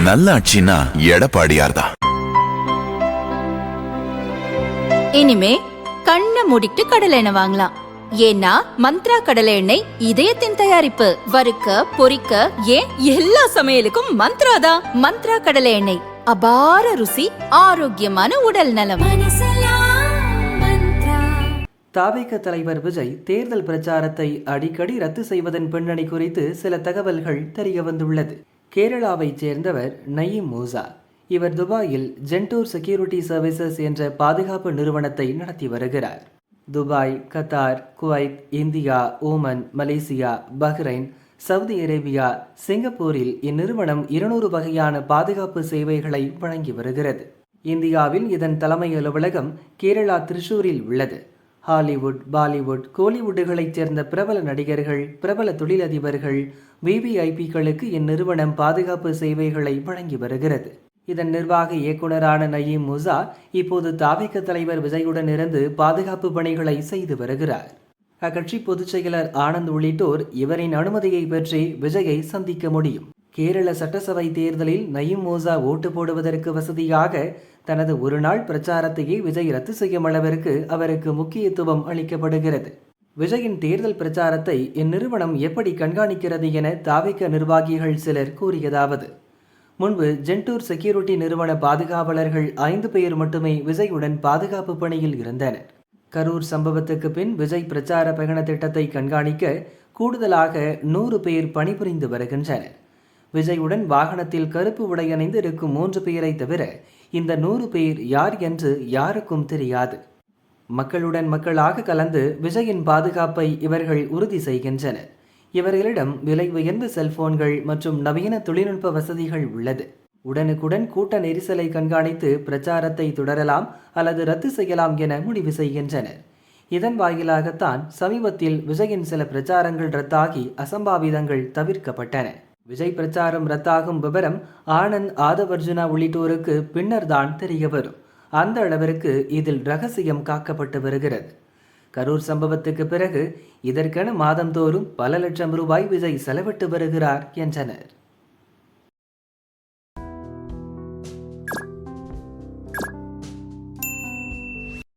நல்லாட்சினா எடப்பாடியார்தான். இனிமே கண்ணை மூடிட்டு கடலை எண்ணெய் வாங்கலாம். ஏன்னா மந்த்ரா கடலை எண்ணெய் இதயத்தின் தயாரிப்பு. வறுக்க பொரிக்க ஏன் எல்லா சமையலுக்கும் மந்த்ரா தான். மந்த்ரா கடலை எண்ணெய், அபார ருசி, ஆரோக்கியமான உடல் நலம். தாவேக தலைவர் விஜய் தேர்தல் பிரச்சாரத்தை அடிக்கடி ரத்து செய்வதன் பின்னணி குறித்து சில தகவல்கள் தெரிய வந்துள்ளது. கேரளாவைச் சேர்ந்தவர் நயீம் மூசா. இவர் துபாயில் ஜென்டூர் செக்யூரிட்டி சர்வீசஸ் என்ற பாதுகாப்பு நிறுவனத்தை நடத்தி வருகிறார். Dubai, Qatar, Kuwait, India, Oman, Malaysia, Bahrain, Saudi Arabia, சிங்கப்பூரில் இந்நிறுவனம் 200 வகையான பாதுகாப்பு சேவைகளை வழங்கி வருகிறது. இந்தியாவில் இதன் தலைமை அலுவலகம் கேரளா திரிசூரில் உள்ளது. ஹாலிவுட், பாலிவுட், கோலிவுட்டுகளைச் சேர்ந்த பிரபல நடிகர்கள், பிரபல தொழிலதிபர்கள், விவிஐபிக்களுக்கு இந்நிறுவனம் பாதுகாப்பு சேவைகளை வழங்கி வருகிறது. இதன் நிர்வாக இயக்குநரான நயீம் மூசா இப்போது தாவேக தலைவர் விஜயுடன் இருந்து பாதுகாப்பு பணிகளை செய்து வருகிறார். அக்கட்சி பொதுச் செயலர் ஆனந்த் உள்ளிட்டோர் இவரின் அனுமதியை பெற்று விஜயை சந்திக்க முடியும். கேரள சட்டசபை தேர்தலில் நயீம் மூசா ஓட்டு போடுவதற்கு வசதியாக தனது ஒரு நாள் பிரச்சாரத்தையே விஜய் ரத்து செய்யும் அளவிற்கு அவருக்கு முக்கியத்துவம் அளிக்கப்படுகிறது. விஜயின் தேர்தல் பிரச்சாரத்தை இந்நிறுவனம் எப்படி கண்காணிக்கிறது என தாவேக நிர்வாகிகள் சிலர் கூறியதாவது: முன்பு ஜென்டூர் செக்யூரிட்டி நிறுவன பாதுகாவலர்கள் 5 பேர் மட்டுமே விஜயுடன் பாதுகாப்பு பணியில் இருந்தனர். கரூர் சம்பவத்துக்கு பின் விஜய் பிரச்சார பயண திட்டத்தை கண்காணிக்க கூடுதலாக 100 பேர் பணிபுரிந்து வருகின்றனர். விஜயுடன் வாகனத்தில் கருப்பு உடை அணிந்து இருக்கும் 3 பேரை தவிர இந்த 100 பேர் யார் என்று யாருக்கும் தெரியாது. மக்களுடன் மக்களாக கலந்து விஜயின் பாதுகாப்பை இவர்கள் உறுதி செய்கின்றனர். இவர்களிடம் விலை உயர்ந்த செல்போன்கள் மற்றும் நவீன தொழில்நுட்ப வசதிகள் உள்ளது. உடனுக்குடன் கூட்ட நெரிசலை கண்காணித்து பிரச்சாரத்தை தொடரலாம் அல்லது ரத்து செய்யலாம் என முடிவு செய்கின்றனர். இதன் வாயிலாகத்தான் சமீபத்தில் விஜயின் சில பிரச்சாரங்கள் ரத்தாகி அசம்பாவிதங்கள் தவிர்க்கப்பட்டன. விஜய் பிரச்சாரம் ரத்தாகும் விவரம் ஆனந்த், ஆதவர்ஜுனா உள்ளிட்டோருக்கு பின்னர் தான் தெரிய வரும். அந்த அளவிற்கு இதில் ரகசியம் காக்கப்பட்டு வருகிறது. கரூர் சம்பவத்துக்கு பிறகு இதற்கென மாதந்தோறும் பல லட்சம் ரூபாய் விஜய் செலவிட்டு வருகிறார் என்றனர்.